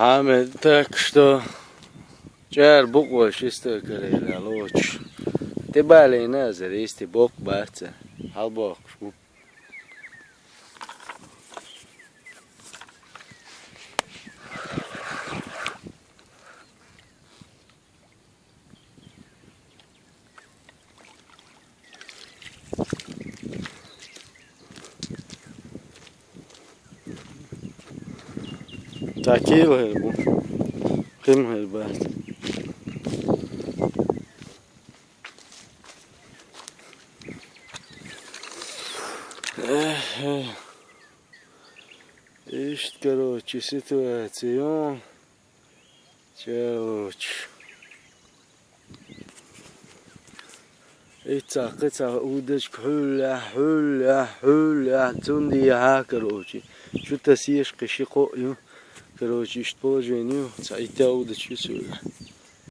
Так что جار بقوش استقري لالوش تبالي نازل يستي بوك باتة هالبوك شو تاكيل هالبو قيم هالبات Isto, короче, ситуация. Короче. قطع удочка حولة تنديها короче. شو تسيش قشي قوي. короче, что положение. Цайта удочки сюда.